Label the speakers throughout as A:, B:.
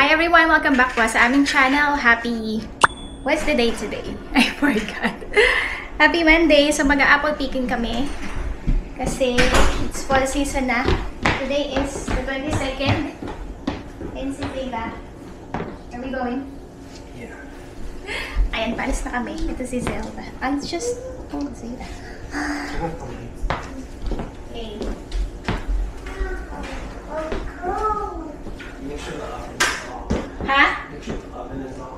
A: Hi everyone! Welcome back po sa aming channel. Happy... What's the day today? I forgot. Happy Monday! So mag-apple picking kami. Kasi it's fall season na. Today is the 22nd. And si Zayda. Are we going?
B: Yeah.
A: Ayan, palis na kami. Ito si Zelda. I'll just... Oh, Zayda. Okay.
B: Make sure the oven is on.
A: Ha?
B: Make sure the oven is on.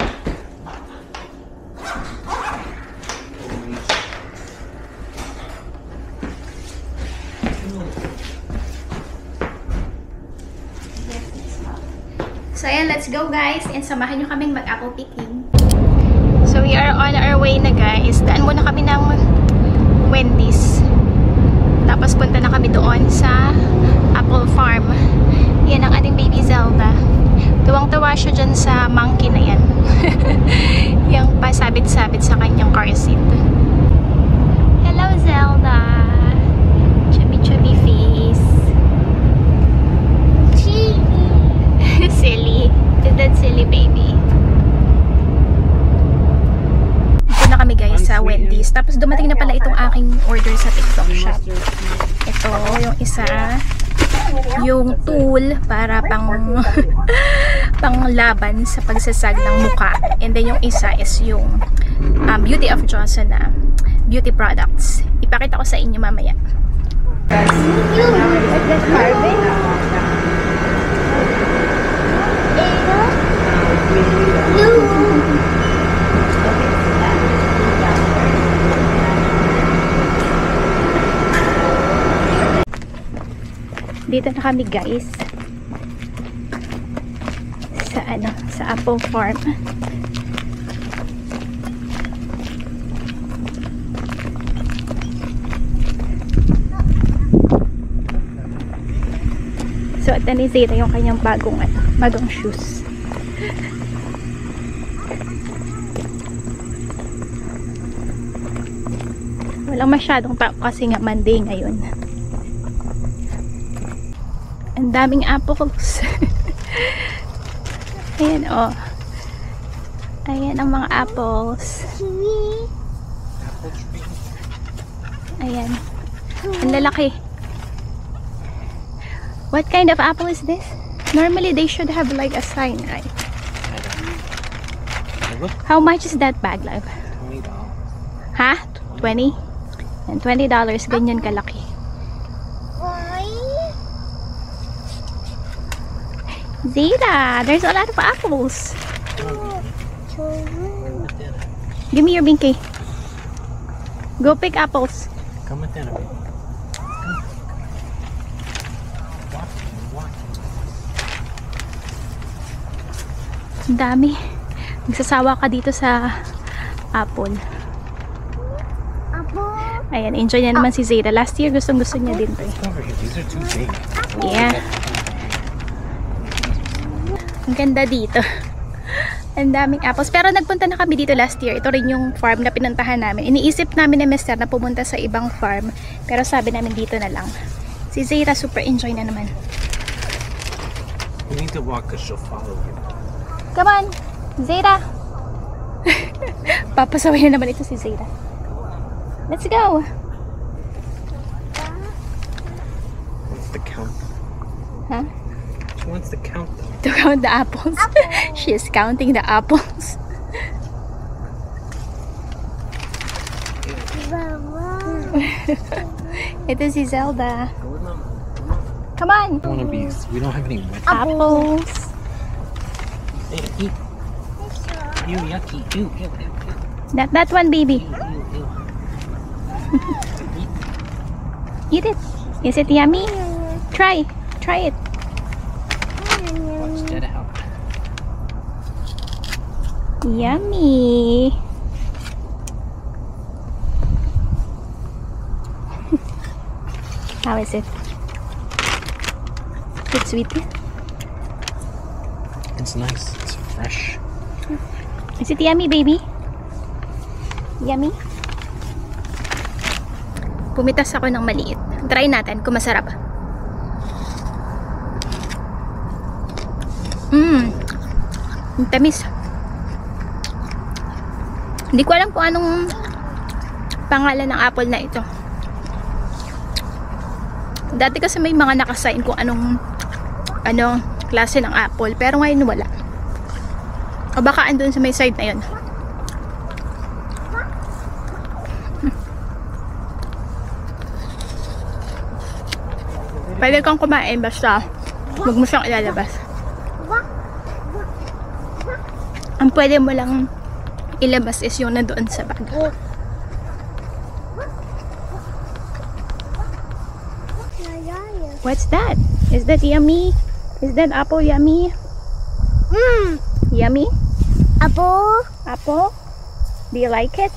A: So ayan, let's go guys. And samahan nyo kaming mag-apple picking. So we are on our way na guys. Daan muna kami ng Wendy's. Tapos punta na kami doon sa apple farm. Yan ang ating baby Zelda. Tuwang-tuwa siya dyan sa monkey na yan. Yung pasabit-sabit sa kanyang car seat. Hello Zelda! Chubby-chubby face. Silly. Is that silly baby? Ito na kami guys sa Wendy's. Tapos dumating na pala itong aking order sa TikTok shop. Ito yung isa. Yung tool para pang laban sa pagsasag ng muka. And then yung isa is yung Beauty of Johnson na beauty products. Ipakita ko sa inyo mamaya. Dito na kami guys sa apple farm. So at ni Zeta yung kanyang bagong shoes. Walang masyadong tao kasi nga Monday ngayon. Ang daming apples. Ayan oh. Ayan ang mga apples. Ayan. Ang lalaki. What kind of apple is this? Normally they should have like a sign, right? How much is that bag, love?
B: $20.
A: Ha? 20? And $20, ganyan kalaki. Zeta, there's a lot of apples. Give me your binky. Go pick apples.
B: Come with dinner.
A: Ang dami. Nagsasawa ka dito sa apple. Ayan, enjoy na naman si Zeta. Last year, gustong-gusto niya din to.
B: These are too big.
A: Yeah. Ang ganda dito. Ang daming apples. Pero nagpunta na kami dito last year. Ito rin yung farm na pinuntahan namin. Iniisip namin ni Mr. na pumunta sa ibang farm. Pero sabi namin dito na lang. Si Zeta super enjoy na naman.
B: You need to walk because she'll follow you.
A: Come on, Zeta. Papasaway na naman ito si Zeta. Let's go.
B: What's the count?
A: Huh?
B: She wants to count them.
A: To count the apples. She is counting the apples. Ito si Zelda. Come on.
B: One of these. We don't have any wet
A: Apples.
B: Hey, eat. Ew, yucky. Ew, ew, ew, ew.
A: That one, baby.
B: Ew, ew.
A: Eat it. Is it yummy? Try it.
B: Watch that out.
A: Yummy. How is it? It's sweet.
B: It's nice. It's fresh.
A: Is it yummy, baby? Yummy? Pumitas ako ng maliit. Try natin kung masarap. Ang tamis. Hindi ko alam kung anong pangalan ng apple na ito. Dati kasi may mga nakasign kung anong klase ng apple, pero ngayon wala. O baka andun sa may side na yun. Pwede kang kumain basta huwag mo siyang ilalabas. Ang pwede mo lang ilabas is yung nandoon sa bag. What's that? Is that yummy? Is that apple yummy? Yummy?
C: Apple.
A: Apple? Do you like it?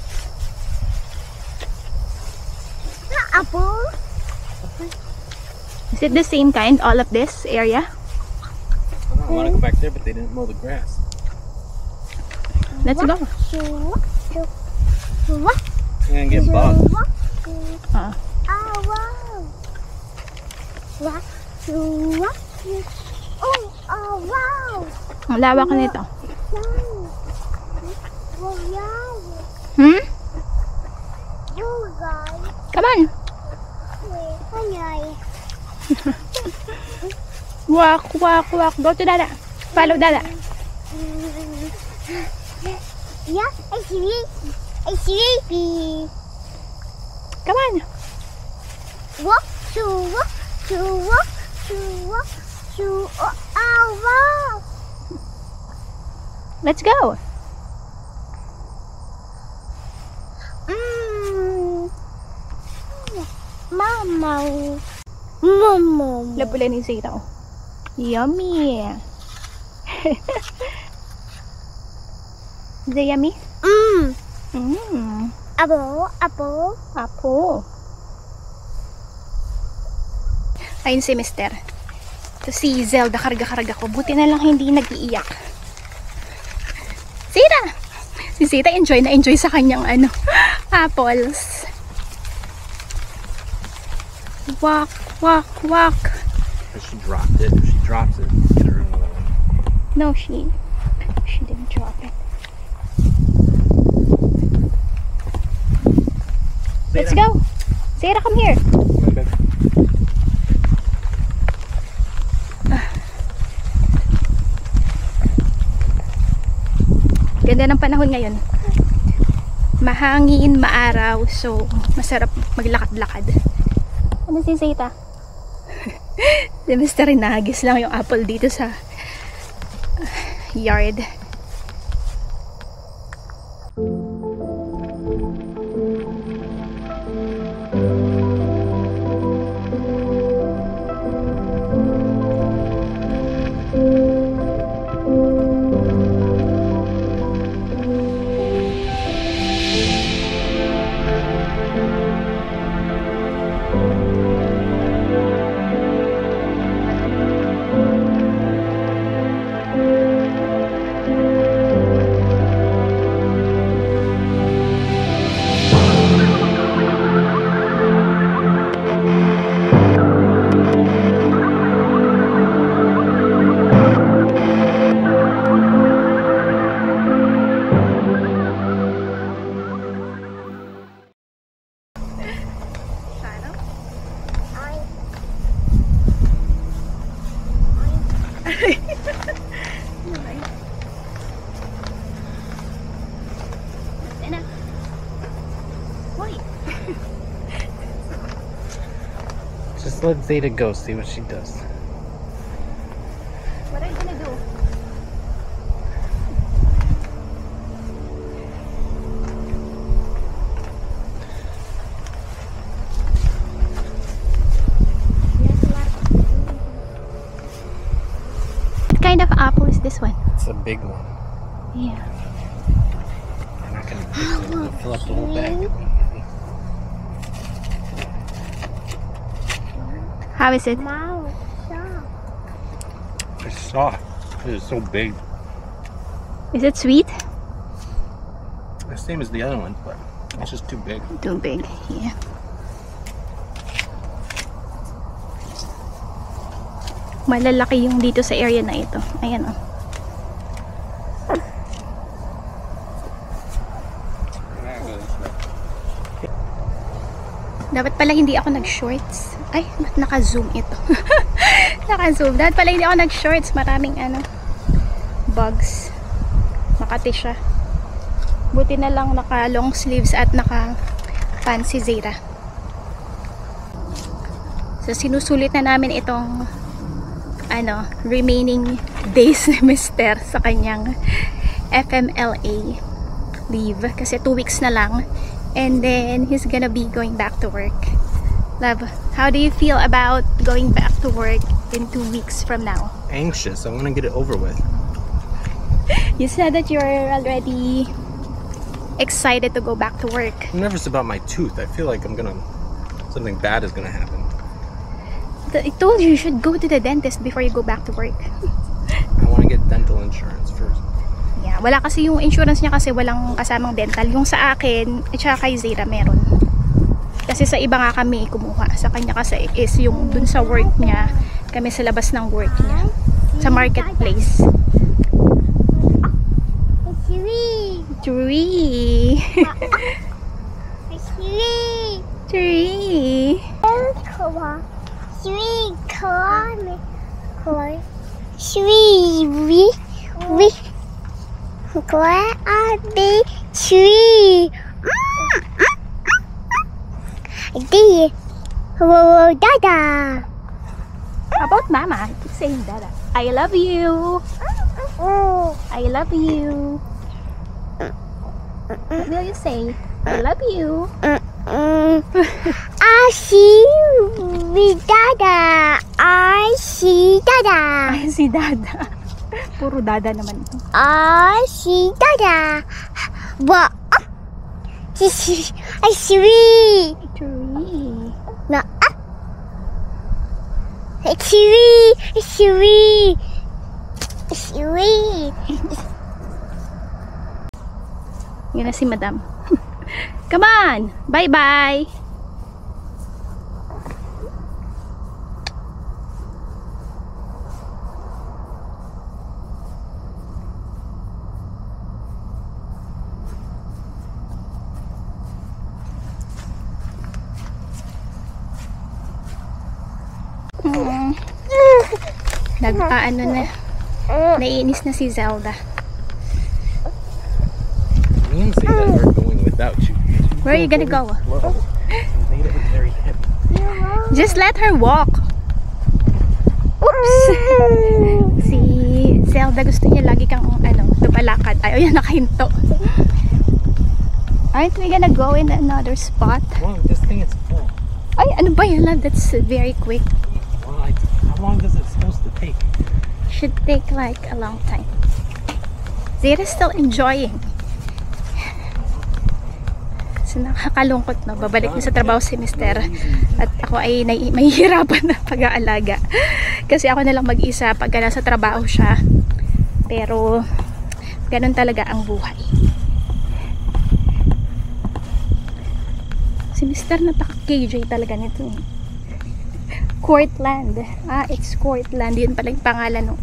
C: Apple.
B: I
A: Is it the same kind, all of this area?
B: don't know, I want to go back there, but they didn't mow the grass.
A: Let's go.
B: You're gonna get bugs.
A: Ah.
C: Oh, wow.
A: Ang lawak nito.
C: Hmm?
A: Come on. Walk, walk, walk. Go to Dada. Follow Dada.
C: Yeah, I sleepy.
A: Come on.
C: Walk to walk to walk to walk to wow.
A: Let's go.
C: Mama. Mama.
A: Labula ni Zeta. Oh. Yummy. Is it yummy?
C: Apple.
A: Apo. Ayun si Mister. Ito si Zelda, karga-karga ko. Buti na lang hindi nag-iiyak. Zeta! Si Zeta enjoy na enjoy sa kanyang apples. Walk, walk, walk.
B: She dropped it. If she drops it, get her another one.
A: No, she didn't drop it. Let's go. Zeta, come here.
B: Come on, babe.
A: Ganda ng panahon ngayon. Mahangin, maaraw, so masarap maglakad-lakad. Ano si Zeta? Si Mr. Nagis lang yung apple dito sa yard.
B: Just let Zeta go, see what she does.
A: What are you gonna do? What kind of apple is this one?
B: It's a big one.
A: Yeah.
B: I'm not gonna fill up the whole bag.
A: How is it?
C: Wow.
B: It's soft. It is so big.
A: Is it sweet?
B: The same as the other one, but it's just too big.
A: Too big. Yeah. Malalaki yung dito sa area na ito. Ayan oh. Dapat pala hindi ako nag-shorts. Ay, ba't naka-zoom ito? Naka-zoom. Dapat pala hindi ako nag-shorts. Maraming bugs. Makati siya. Buti na lang naka long sleeves at naka pants si Zara. So sinusulit na namin itong remaining days ni Mr. sa kanyang FMLA leave. Kasi 2 weeks na lang. And then he's gonna be going back to work. Love, how do you feel about going back to work in 2 weeks from now?
B: Anxious. I want to get it over with.
A: You said that you're already excited to go back to work.
B: I'm nervous about my tooth. I feel like something bad is gonna happen.
A: I told you should go to the dentist before you go back to work.
B: I want to get dental insurance first.
A: Yeah, wala kasi yung insurance niya kasi walang kasamang dental. Yung sa akin, at saka kay Zara meron. Kasi sa iba nga kami kumuha. Sa kanya kasi is yung dun sa work niya, kami sa labas ng work niya. Sa marketplace. Tree. Tree.
C: Dada.
A: How about Mama? Keep saying Dada. I love you. I love you. What will you say? I love you.
C: I see Dada. I see Dada.
A: Ay, si Dada. Puro Dada naman ito.
C: I see Dada. What? I see.
A: Tree.
C: No. Siri.
A: Yun na si Madam. Come on! Bye-bye! Naiinis na si Zelda.
B: Me and Zeta are going without you.
A: Where are you gonna go?
B: Slow. Zeta is very heavy.
A: Just let her walk. Oops! Si Zelda gusto niya lagi kang lumalakad. Ayaw niya nakahinto. Aren't we gonna go in another spot?
B: Well, this thing is full.
A: Ay, ano ba yun? That's very quick.
B: Well, how long is it supposed to take?
A: Should take like a long time. Zeta's still enjoying. So nakakalungkot, no? Babalik na sa trabaho si Mr. At ako ay mahihirapan na pag-aalaga. Kasi ako na lang mag-isa pag nasa trabaho siya. Pero ganun talaga ang buhay. Si Mr. napaka-KJ talaga nito. Courtland. It's Courtland. Yun pala yung pangalan ng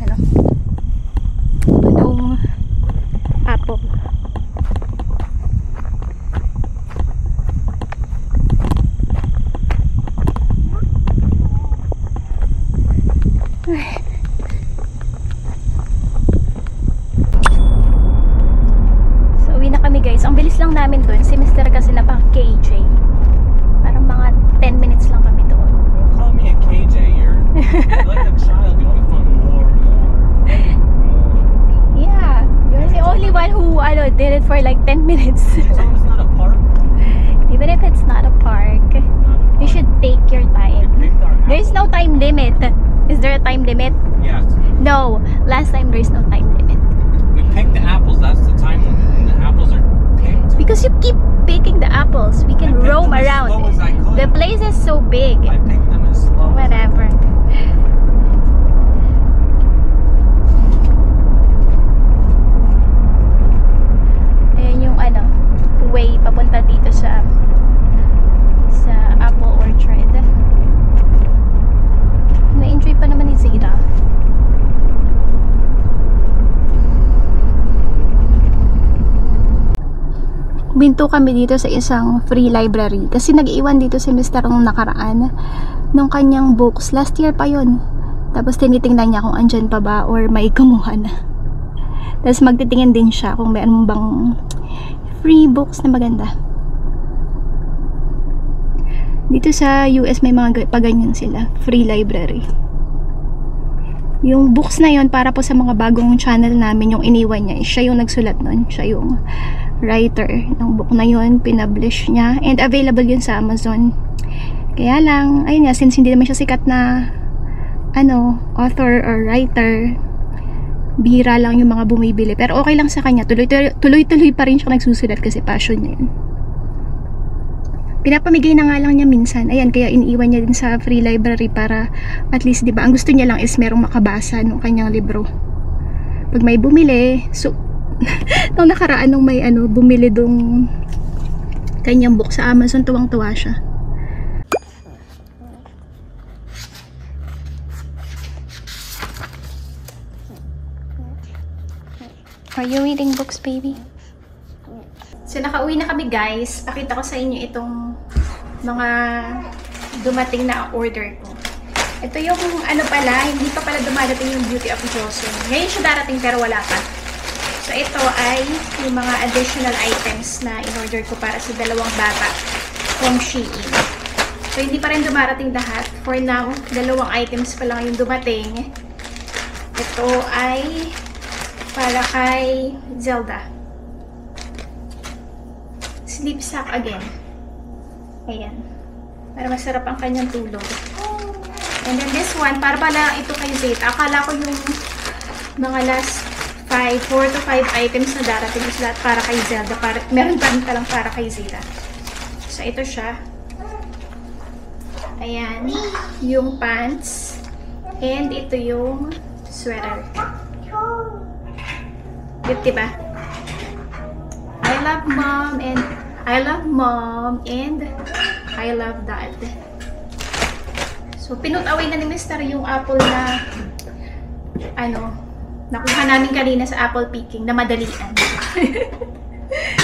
A: nung apple. So, uwi na kami guys. Ang bilis lang namin dun. Si Mr. kasi napaka-KJ. Parang mga 10 minutes lang kami doon.
B: Don't call me a KJ. You're like a child. You always want more.
A: Yeah. You're the only one who did it for like 10 minutes.
B: As long as it's not a park.
A: Even if it's not a park, you should take your time. There's no time limit. Is there a time limit?
B: Yes.
A: No. Last time there's no time limit.
B: We picked the apples. That's the time limit. And the apples are picked.
A: Because you keep picking the apples, we can roam around.
B: As slow as I could.
A: The place is so big.
B: I picked them as slow.
A: Whatever. Ayan yung way papunta dito sa apple orchard. Na-enjoy pa naman ni Zeta. Huminto kami dito sa isang free library. Kasi nag-iwan dito si Mr. nung nakaraan nung kanyang books. Last year pa yun. Tapos tinitingnan niya kung andyan pa ba or may kumuha na. Tapos magtitingin din siya kung may anong bang free books na maganda. Dito sa US may mga paganyan sila. Free library. Yung books na yon para po sa mga bagong channel namin, yung iniwan niya. Siya yung nagsulat nun. Siya yung writer ng book na yun. Pinablish niya. And available yun sa Amazon. Kaya lang, ayun nga, since hindi naman siya sikat na author or writer, bihira lang yung mga bumibili. Pero okay lang sa kanya. Tuloy-tuloy pa rin siya nagsusulat kasi passion niya yun. Pinapamigay na nga lang niya minsan. Ayan, kaya iniiwan niya din sa free library para at least, di ba, ang gusto niya lang is merong makabasa ng kanyang libro. Pag may bumili, so, nung nakaraan nung may bumili dong kanyang book sa Amazon, tuwang-tuwa siya. Are you reading books, baby? So, nakauwi na kami, guys. Pakita ko sa inyo itong mga dumating na order ko. Ito yung pala, hindi pa pala dumadating yung Beauty of Joseon. Ngayon siya darating pero wala pa. So, ito ay yung mga additional items na in-order ko para sa dalawang bata from Shein. So, hindi pa rin dumarating lahat. For now, dalawang items pa lang yung dumating. Ito ay para kay Zelda. Sleep sack again. Ayan. Para masarap ang kanyang tulog. And then this one, para pala ito kay Zeta. Akala ko yung mga last 4 to 5 items na darating is lahat para kay Zelda. Meron pa rin palang para kay Zeta. So, ito siya. Ayan. Yung pants. And ito yung sweater. Cute, diba? I love mom and I love dad. So, pinut away na ni Mr. yung apple na nakuha namin kanina sa apple picking na madalian.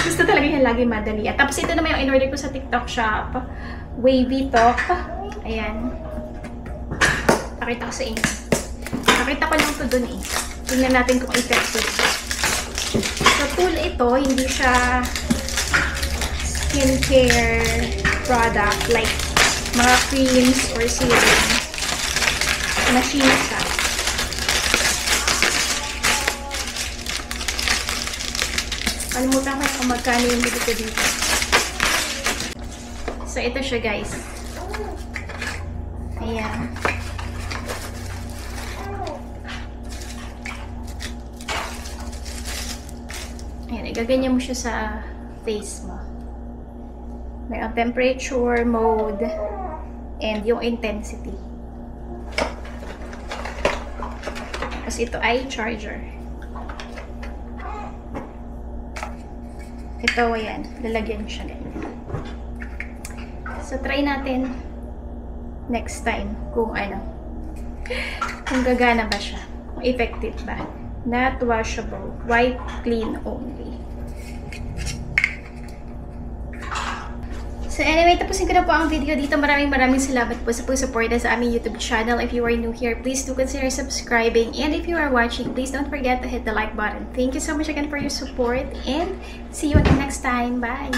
A: Gusto talaga niya lagi madalian. Tapos ito naman yung in-order ko sa TikTok shop. Wavy top. Ayan. Pakita ko sa inyo. Pakita ko lang ito dun eh. Tingnan natin kung effective. So, tool ito, hindi siya skincare product like mga creams or serum. Machine siya. Kalimutan ko kung magkano yung bili ko dito. So, ito siya, guys. Ayan. Ayan, igaganyan mo siya sa face mo. May ang temperature, mode, and yung intensity. Tapos ito ay charger. Ito, ayan. Lalagyan siya. So, try natin next time kung kung gagana ba siya. Kung effective ba. Not washable. Wipe clean only. So anyway, tapusin ko na po ang video dito. Maraming salamat po sa pag-suporta sa aming YouTube channel. If you are new here, please do consider subscribing. And if you are watching, please don't forget to hit the like button. Thank you so much again for your support. And see you again next time. Bye!